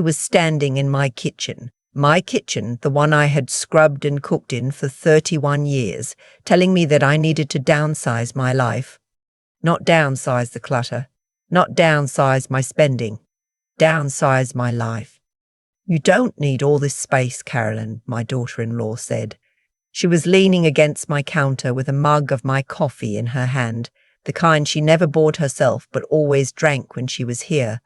was standing in my kitchen, the one I had scrubbed and cooked in for 31 years, telling me that I needed to downsize my life. Not downsize the clutter, not downsize my spending, downsize my life. "You don't need all this space, Carolyn," my daughter-in-law said. She was leaning against my counter with a mug of my coffee in her hand, the kind she never bought herself but always drank when she was here.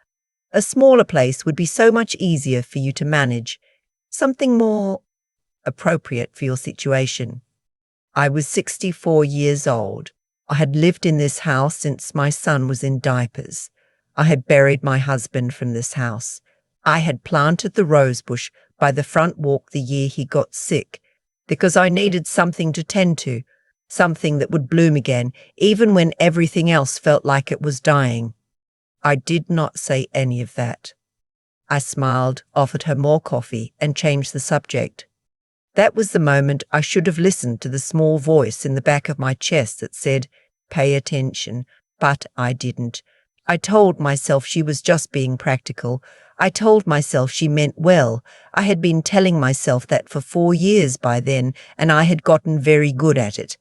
"A smaller place would be so much easier for you to manage, something more appropriate for your situation." I was 64 years old. I had lived in this house since my son was in diapers. I had buried my husband from this house. I had planted the rosebush by the front walk the year he got sick, because I needed something to tend to, something that would bloom again, even when everything else felt like it was dying. I did not say any of that. I smiled, offered her more coffee, and changed the subject. That was the moment I should have listened to the small voice in the back of my chest that said, "Pay attention," but I didn't. I told myself she was just being practical. I told myself she meant well. I had been telling myself that for 4 years by then, and I had gotten very good at it.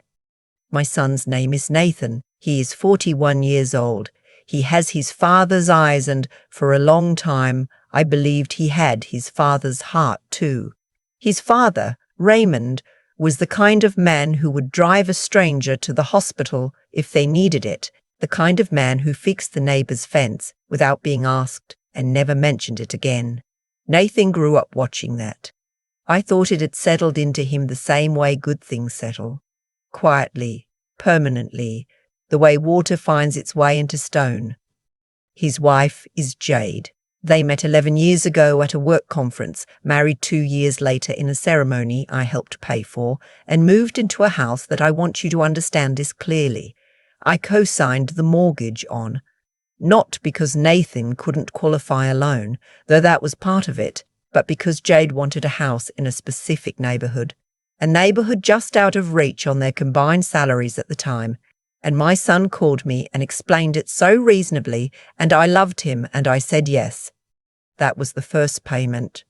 My son's name is Nathan. He is 41 years old. He has his father's eyes, and for a long time I believed he had his father's heart too. His father, Raymond, was the kind of man who would drive a stranger to the hospital if they needed it, the kind of man who fixed the neighbor's fence without being asked and never mentioned it again. Nathan grew up watching that. I thought it had settled into him the same way good things settle. Quietly, permanently, the way water finds its way into stone. His wife is Jade. They met 11 years ago at a work conference, married 2 years later in a ceremony I helped pay for, and moved into a house that I want you to understand this clearly. I co-signed the mortgage on. Not because Nathan couldn't qualify a loan, though that was part of it, but because Jade wanted a house in a specific neighborhood. A neighborhood just out of reach on their combined salaries at the time. And my son called me and explained it so reasonably, and I loved him and I said yes. That was the first payment.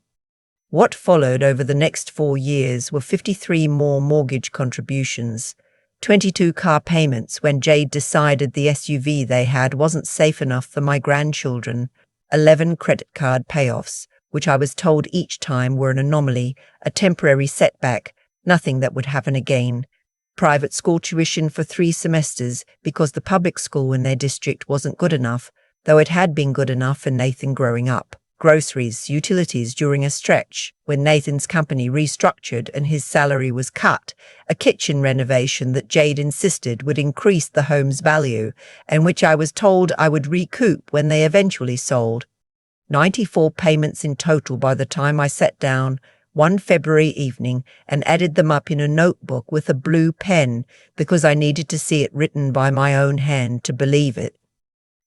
What followed over the next 4 years were 53 more mortgage contributions, 22 car payments when Jade decided the SUV they had wasn't safe enough for my grandchildren, 11 credit card payoffs, which I was told each time were an anomaly, a temporary setback, nothing that would happen again. Private school tuition for 3 semesters because the public school in their district wasn't good enough, though it had been good enough for Nathan growing up. Groceries, utilities during a stretch when Nathan's company restructured and his salary was cut, a kitchen renovation that Jade insisted would increase the home's value and which I was told I would recoup when they eventually sold. 94 payments in total by the time I sat down one February evening and added them up in a notebook with a blue pen because I needed to see it written by my own hand to believe it.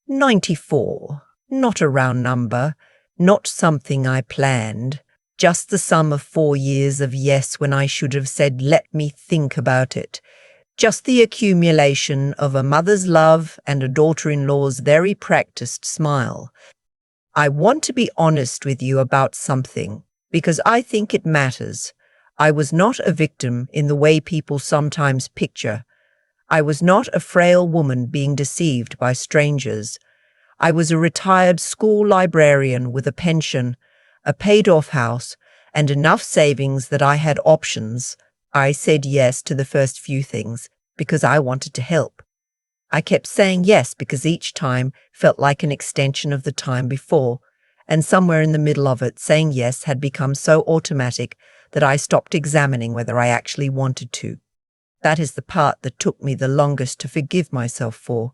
94, not a round number, not something I planned, just the sum of 4 years of yes when I should have said let me think about it, just the accumulation of a mother's love and a daughter-in-law's very practiced smile. I want to be honest with you about something, because I think it matters. I was not a victim in the way people sometimes picture. I was not a frail woman being deceived by strangers. I was a retired school librarian with a pension, a paid-off house, and enough savings that I had options. I said yes to the first few things because I wanted to help. I kept saying yes because each time felt like an extension of the time before, and somewhere in the middle of it, saying yes had become so automatic that I stopped examining whether I actually wanted to. That is the part that took me the longest to forgive myself for.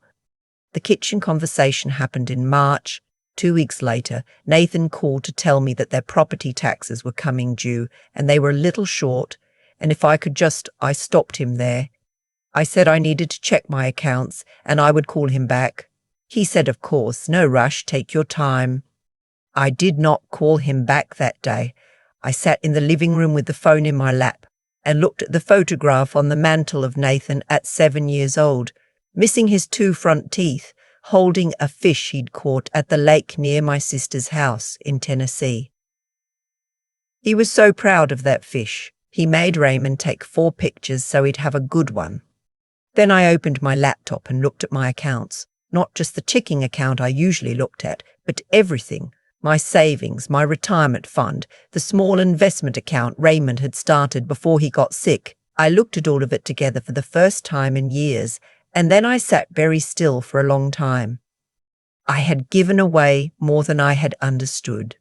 The kitchen conversation happened in March. 2 weeks later, Nathan called to tell me that their property taxes were coming due and they were a little short, and if I could I stopped him there. I said I needed to check my accounts and I would call him back. He said, of course, no rush, take your time. I did not call him back that day. I sat in the living room with the phone in my lap and looked at the photograph on the mantel of Nathan at 7 years old, missing his 2 front teeth, holding a fish he'd caught at the lake near my sister's house in Tennessee. He was so proud of that fish. He made Raymond take 4 pictures so he'd have a good one. Then I opened my laptop and looked at my accounts, not just the checking account I usually looked at, but everything. My savings, my retirement fund, the small investment account Raymond had started before he got sick. I looked at all of it together for the first time in years, and then I sat very still for a long time. I had given away more than I had understood.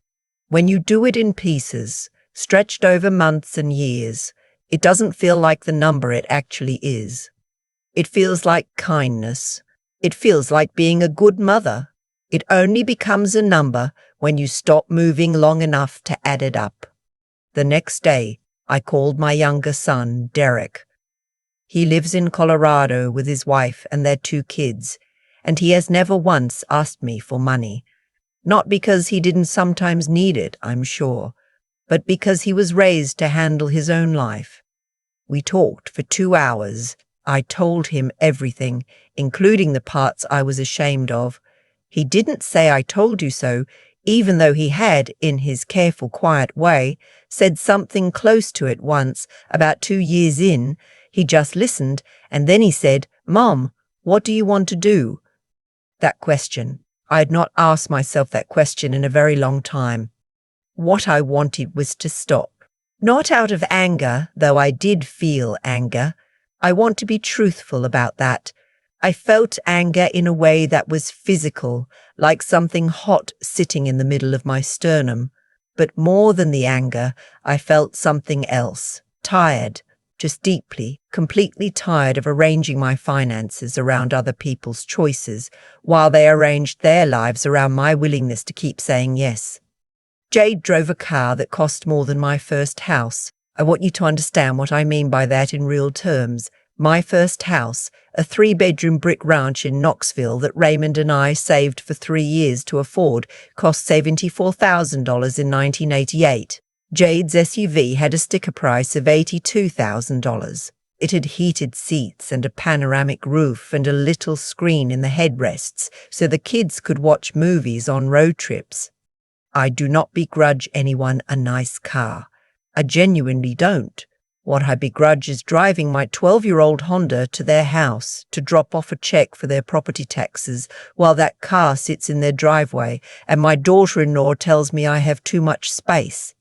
When you do it in pieces, stretched over months and years, it doesn't feel like the number it actually is. It feels like kindness. It feels like being a good mother. It only becomes a number when you stop moving long enough to add it up. The next day, I called my younger son, Derek. He lives in Colorado with his wife and their 2 kids, and he has never once asked me for money. Not because he didn't sometimes need it, I'm sure, but because he was raised to handle his own life. We talked for 2 hours. I told him everything, including the parts I was ashamed of. He didn't say I told you so, even though he had, in his careful, quiet way, said something close to it once, about 2 years in. He just listened, and then he said, "Mom, what do you want to do?" That question. I had not asked myself that question in a very long time. What I wanted was to stop. Not out of anger, though I did feel anger. I want to be truthful about that. I felt anger in a way that was physical, like something hot sitting in the middle of my sternum. But more than the anger, I felt something else. Tired. Just deeply, completely tired of arranging my finances around other people's choices, while they arranged their lives around my willingness to keep saying yes. Jade drove a car that cost more than my first house. I want you to understand what I mean by that in real terms. My first house, a 3-bedroom brick ranch in Knoxville that Raymond and I saved for 3 years to afford, cost $74,000 in 1988. Jade's SUV had a sticker price of $82,000. It had heated seats and a panoramic roof and a little screen in the headrests so the kids could watch movies on road trips. I do not begrudge anyone a nice car. I genuinely don't. What I begrudge is driving my 12-year-old Honda to their house to drop off a check for their property taxes while that car sits in their driveway and my daughter-in-law tells me I have too much space.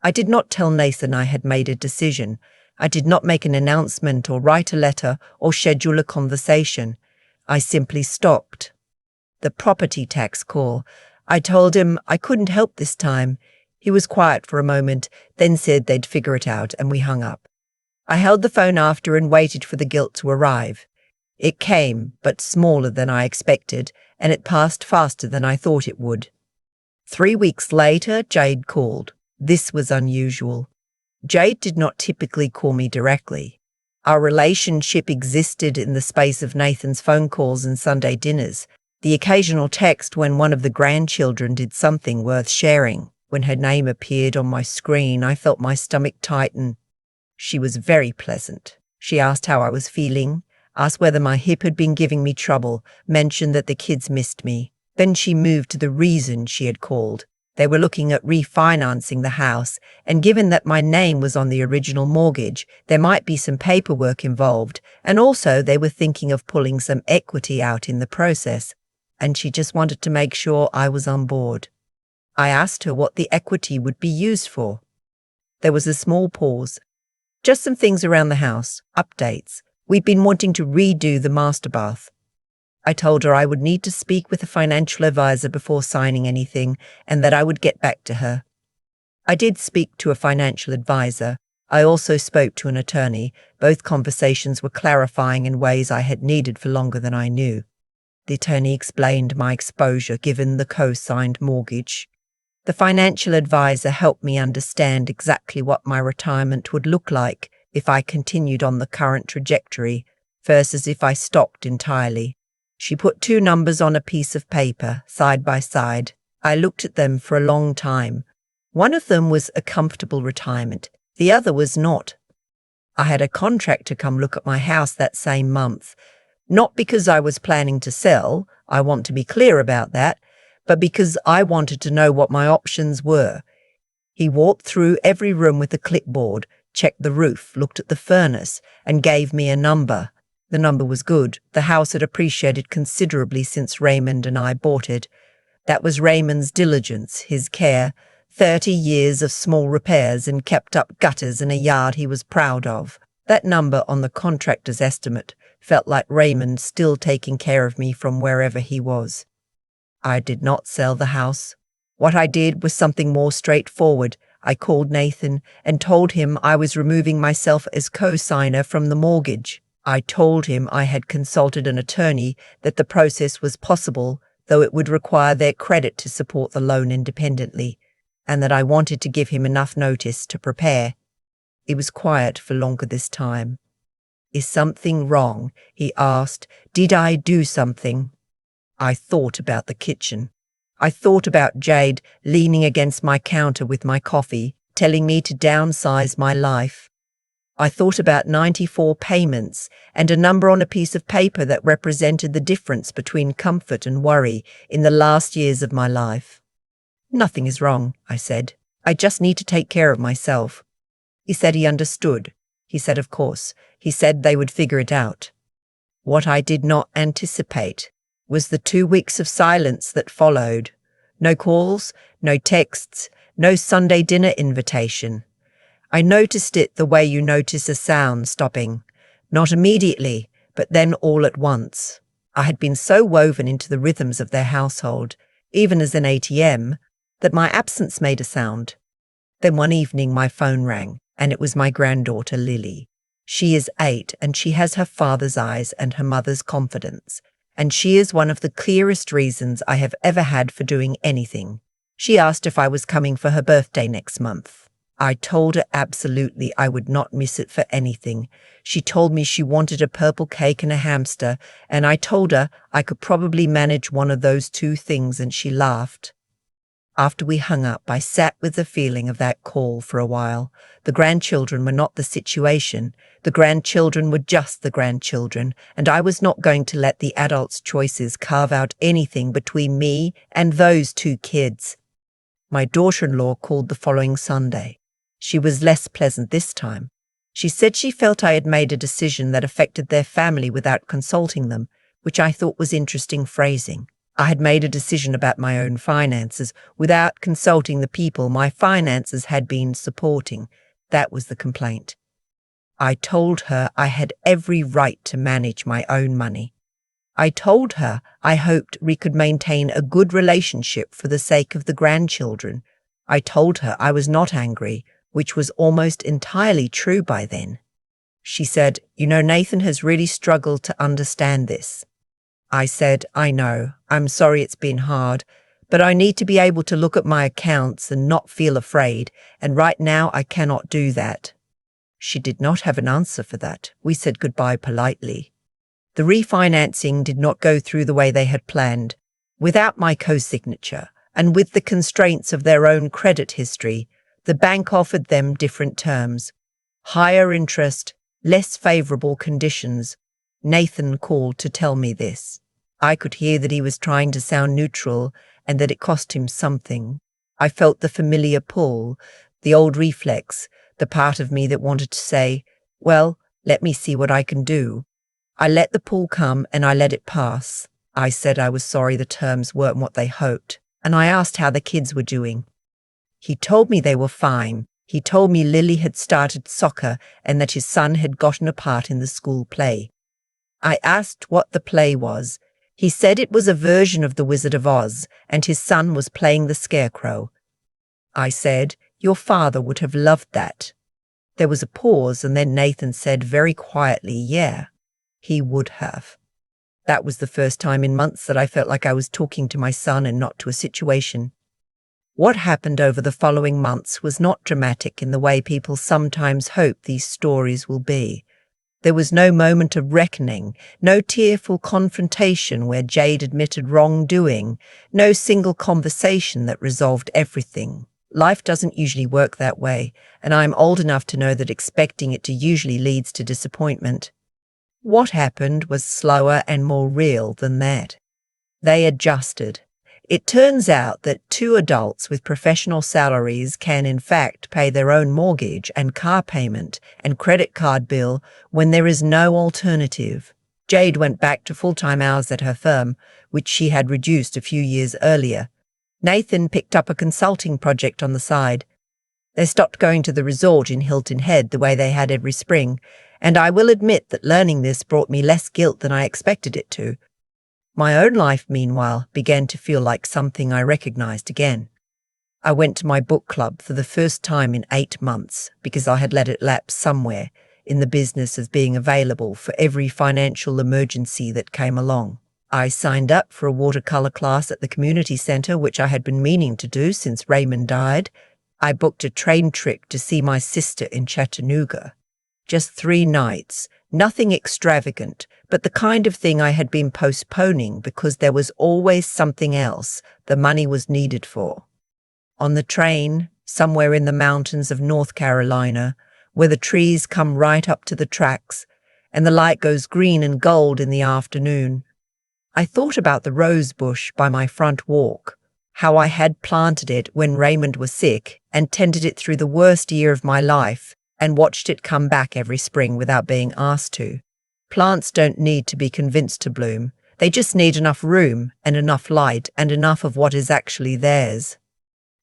I did not tell Nathan I had made a decision. I did not make an announcement or write a letter or schedule a conversation. I simply stopped. The property tax call. I told him I couldn't help this time. He was quiet for a moment, then said they'd figure it out, and we hung up. I held the phone after and waited for the guilt to arrive. It came, but smaller than I expected, and it passed faster than I thought it would. 3 weeks later, Jade called. This was unusual. Jade did not typically call me directly. Our relationship existed in the space of Nathan's phone calls and Sunday dinners, the occasional text when one of the grandchildren did something worth sharing. When her name appeared on my screen, I felt my stomach tighten. She was very pleasant. She asked how I was feeling, asked whether my hip had been giving me trouble, mentioned that the kids missed me. Then she moved to the reason she had called. They were looking at refinancing the house, and given that my name was on the original mortgage, there might be some paperwork involved, and also they were thinking of pulling some equity out in the process, and she just wanted to make sure I was on board. I asked her what the equity would be used for. There was a small pause. Just some things around the house, updates. We'd been wanting to redo the master bath. I told her I would need to speak with a financial advisor before signing anything and that I would get back to her. I did speak to a financial advisor. I also spoke to an attorney. Both conversations were clarifying in ways I had needed for longer than I knew. The attorney explained my exposure given the co-signed mortgage. The financial advisor helped me understand exactly what my retirement would look like if I continued on the current trajectory versus if I stopped entirely. She put 2 numbers on a piece of paper, side by side. I looked at them for a long time. One of them was a comfortable retirement. The other was not. I had a contractor come look at my house that same month. Not because I was planning to sell, I want to be clear about that, but because I wanted to know what my options were. He walked through every room with a clipboard, checked the roof, looked at the furnace, and gave me a number. The number was good. The house had appreciated considerably since Raymond and I bought it. That was Raymond's diligence, his care, 30 years of small repairs and kept up gutters in a yard he was proud of. That number on the contractor's estimate felt like Raymond still taking care of me from wherever he was. I did not sell the house. What I did was something more straightforward. I called Nathan and told him I was removing myself as co-signer from the mortgage. I told him I had consulted an attorney, that the process was possible, though it would require their credit to support the loan independently, and that I wanted to give him enough notice to prepare. He was quiet for longer this time. "Is something wrong?" he asked. "Did I do something?" I thought about the kitchen. I thought about Jade leaning against my counter with my coffee, telling me to downsize my life. I thought about 94 payments and a number on a piece of paper that represented the difference between comfort and worry in the last years of my life. "Nothing is wrong," I said. "I just need to take care of myself." He said he understood. He said, of course. He said they would figure it out. What I did not anticipate was the 2 weeks of silence that followed. No calls, no texts, no Sunday dinner invitation. I noticed it the way you notice a sound stopping. Not immediately, but then all at once. I had been so woven into the rhythms of their household, even as an ATM, that my absence made a sound. Then one evening my phone rang, and it was my granddaughter Lily. She is 8, and she has her father's eyes and her mother's confidence. And she is one of the clearest reasons I have ever had for doing anything. She asked if I was coming for her birthday next month. I told her absolutely I would not miss it for anything. She told me she wanted a purple cake and a hamster, and I told her I could probably manage one of those 2 things, and she laughed. After we hung up, I sat with the feeling of that call for a while. The grandchildren were not the situation. The grandchildren were just the grandchildren, and I was not going to let the adults' choices carve out anything between me and those 2 kids. My daughter-in-law called the following Sunday. She was less pleasant this time. She said she felt I had made a decision that affected their family without consulting them, which I thought was interesting phrasing. I had made a decision about my own finances without consulting the people my finances had been supporting. That was the complaint. I told her I had every right to manage my own money. I told her I hoped we could maintain a good relationship for the sake of the grandchildren. I told her I was not angry, which was almost entirely true by then. She said, "You know, Nathan has really struggled to understand this." I said, "I know. I'm sorry it's been hard, but I need to be able to look at my accounts and not feel afraid, and right now I cannot do that." She did not have an answer for that. We said goodbye politely. The refinancing did not go through the way they had planned. Without my co-signature, and with the constraints of their own credit history, the bank offered them different terms. Higher interest, less favourable conditions. Nathan called to tell me this. I could hear that he was trying to sound neutral and that it cost him something. I felt the familiar pull, the old reflex, the part of me that wanted to say, "Well, let me see what I can do." I let the pull come and I let it pass. I said I was sorry the terms weren't what they hoped, and I asked how the kids were doing. He told me they were fine. He told me Lily had started soccer and that his son had gotten a part in the school play. I asked what the play was. He said it was a version of The Wizard of Oz, and his son was playing the Scarecrow. I said, "Your father would have loved that." There was a pause, and then Nathan said very quietly, "Yeah, he would have." That was the first time in months that I felt like I was talking to my son and not to a situation. What happened over the following months was not dramatic in the way people sometimes hope these stories will be. There was no moment of reckoning, no tearful confrontation where Jade admitted wrongdoing, no single conversation that resolved everything. Life doesn't usually work that way, and I'm old enough to know that expecting it to usually leads to disappointment. What happened was slower and more real than that. They adjusted. It turns out that two adults with professional salaries can in fact pay their own mortgage and car payment and credit card bill when there is no alternative. Jade went back to full-time hours at her firm, which she had reduced a few years earlier. Nathan picked up a consulting project on the side. They stopped going to the resort in Hilton Head the way they had every spring, and I will admit that learning this brought me less guilt than I expected it to. My own life, meanwhile, began to feel like something I recognized again. I went to my book club for the first time in 8 months because I had let it lapse somewhere in the business of being available for every financial emergency that came along. I signed up for a watercolor class at the community centre, which I had been meaning to do since Raymond died. I booked a train trip to see my sister in Chattanooga. Just 3 nights, nothing extravagant, but the kind of thing I had been postponing because there was always something else the money was needed for. On the train, somewhere in the mountains of North Carolina, where the trees come right up to the tracks and the light goes green and gold in the afternoon, I thought about the rose bush by my front walk, how I had planted it when Raymond was sick and tended it through the worst year of my life and watched it come back every spring without being asked to. Plants don't need to be convinced to bloom. They just need enough room and enough light and enough of what is actually theirs.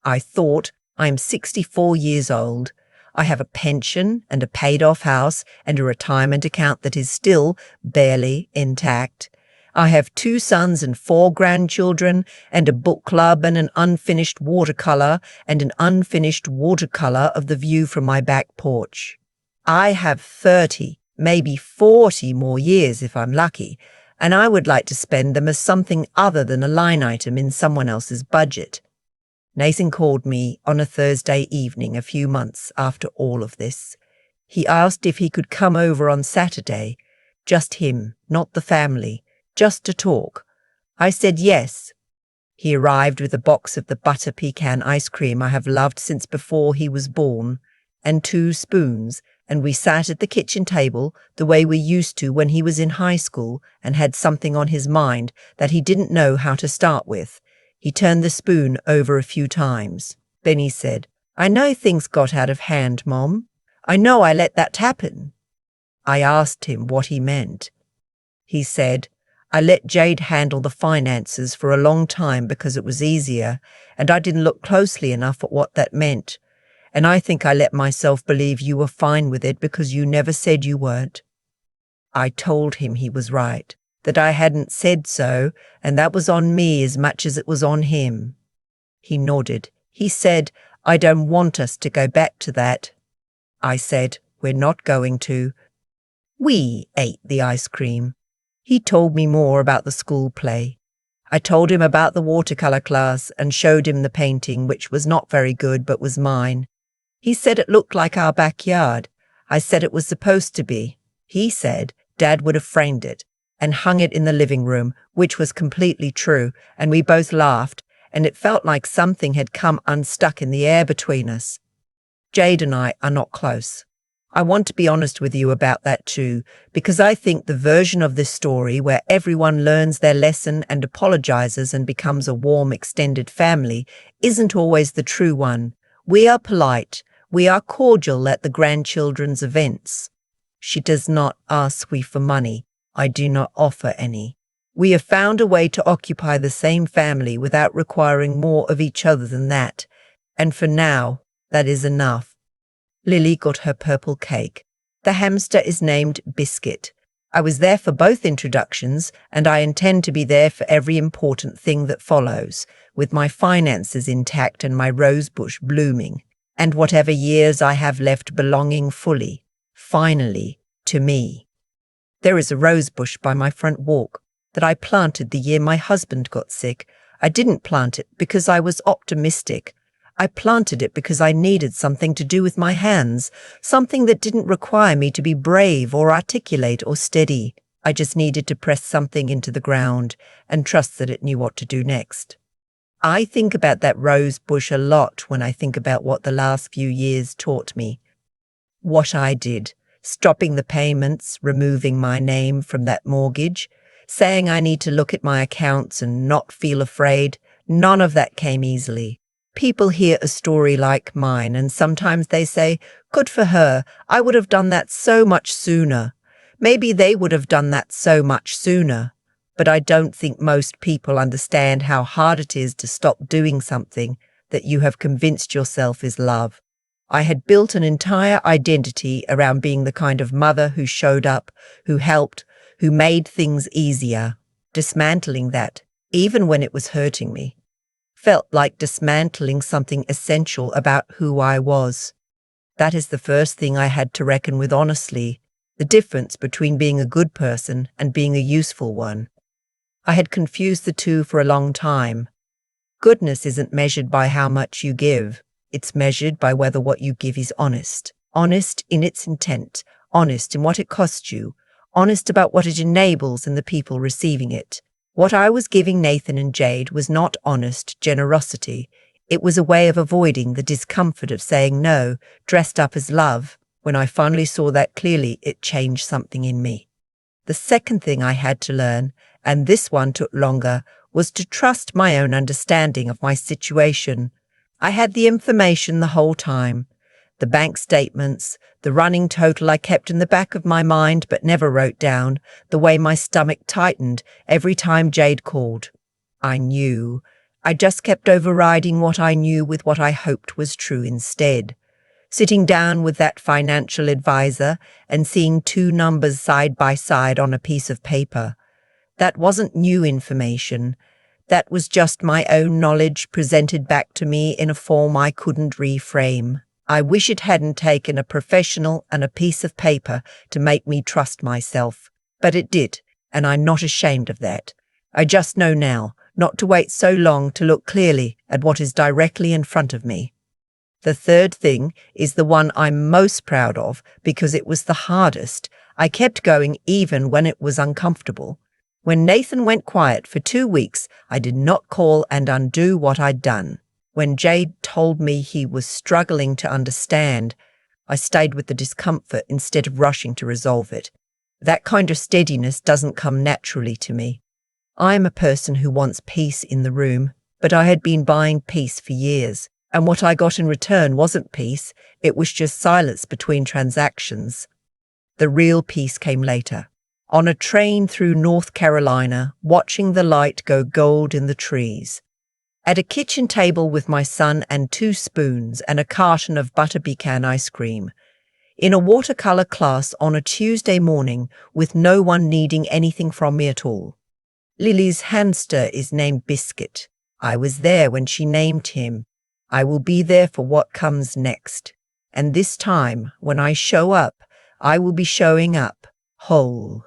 I thought, I am 64 years old. I have a pension and a paid-off house and a retirement account that is still barely intact. I have 2 sons and 4 grandchildren and a book club and an unfinished watercolor and an unfinished watercolor of the view from my back porch. I have 30, maybe 40 more years if I'm lucky, and I would like to spend them as something other than a line item in someone else's budget. Nathan called me on a Thursday evening a few months after all of this. He asked if he could come over on Saturday, just him, not the family, just to talk. I said yes. He arrived with a box of the butter pecan ice cream I have loved since before he was born, and 2 spoons, and we sat at the kitchen table the way we used to when he was in high school and had something on his mind that he didn't know how to start with. He turned the spoon over a few times. Then he said, "I know things got out of hand, Mom. I know I let that happen." I asked him what he meant. He said, "I let Jade handle the finances for a long time because it was easier, and I didn't look closely enough at what that meant. And I think I let myself believe you were fine with it because you never said you weren't." I told him he was right, that I hadn't said so, and that was on me as much as it was on him. He nodded. He said, "I don't want us to go back to that." I said, "We're not going to." We ate the ice cream. He told me more about the school play. I told him about the watercolor class and showed him the painting, which was not very good but was mine. He said it looked like our backyard. I said it was supposed to be. He said Dad would have framed it and hung it in the living room, which was completely true, and we both laughed, and it felt like something had come unstuck in the air between us. Jade and I are not close. I want to be honest with you about that too, because I think the version of this story where everyone learns their lesson and apologizes and becomes a warm extended family isn't always the true one. We are polite. We are cordial at the grandchildren's events. She does not ask we for money. I do not offer any. We have found a way to occupy the same family without requiring more of each other than that, and for now, that is enough. Lily got her purple cake. The hamster is named Biscuit. I was there for both introductions, and I intend to be there for every important thing that follows, with my finances intact and my rosebush blooming, and whatever years I have left belonging fully, finally, to me. There is a rosebush by my front walk that I planted the year my husband got sick. I didn't plant it because I was optimistic. I planted it because I needed something to do with my hands, something that didn't require me to be brave or articulate or steady. I just needed to press something into the ground and trust that it knew what to do next. I think about that rose bush a lot when I think about what the last few years taught me. What I did, stopping the payments, removing my name from that mortgage, saying I need to look at my accounts and not feel afraid. None of that came easily. People hear a story like mine and sometimes they say, "Good for her, I would have done that so much sooner." Maybe they would have done that so much sooner. But I don't think most people understand how hard it is to stop doing something that you have convinced yourself is love. I had built an entire identity around being the kind of mother who showed up, who helped, who made things easier. Dismantling that, even when it was hurting me, felt like dismantling something essential about who I was. That is the first thing I had to reckon with honestly, the difference between being a good person and being a useful one. I had confused the two for a long time. Goodness isn't measured by how much you give. It's measured by whether what you give is honest. Honest in its intent, honest in what it costs you, honest about what it enables in the people receiving it. What I was giving Nathan and Jade was not honest generosity. It was a way of avoiding the discomfort of saying no, dressed up as love. When I finally saw that clearly, it changed something in me. The second thing I had to learn, and this one took longer, was to trust my own understanding of my situation. I had the information the whole time. The bank statements, the running total I kept in the back of my mind but never wrote down, the way my stomach tightened every time Jade called. I knew. I just kept overriding what I knew with what I hoped was true instead. Sitting down with that financial advisor and seeing two numbers side by side on a piece of paper. That wasn't new information. That was just my own knowledge presented back to me in a form I couldn't reframe. I wish it hadn't taken a professional and a piece of paper to make me trust myself. But it did, and I'm not ashamed of that. I just know now not to wait so long to look clearly at what is directly in front of me. The third thing is the one I'm most proud of because it was the hardest. I kept going even when it was uncomfortable. When Nathan went quiet for 2 weeks, I did not call and undo what I'd done. When Jade told me he was struggling to understand, I stayed with the discomfort instead of rushing to resolve it. That kind of steadiness doesn't come naturally to me. I'm a person who wants peace in the room, but I had been buying peace for years, and what I got in return wasn't peace, it was just silence between transactions. The real peace came later. On a train through North Carolina, watching the light go gold in the trees. At a kitchen table with my son and 2 spoons and a carton of butter pecan ice cream. In a watercolor class on a Tuesday morning with no one needing anything from me at all. Lily's hamster is named Biscuit. I was there when she named him. I will be there for what comes next. And this time, when I show up, I will be showing up whole.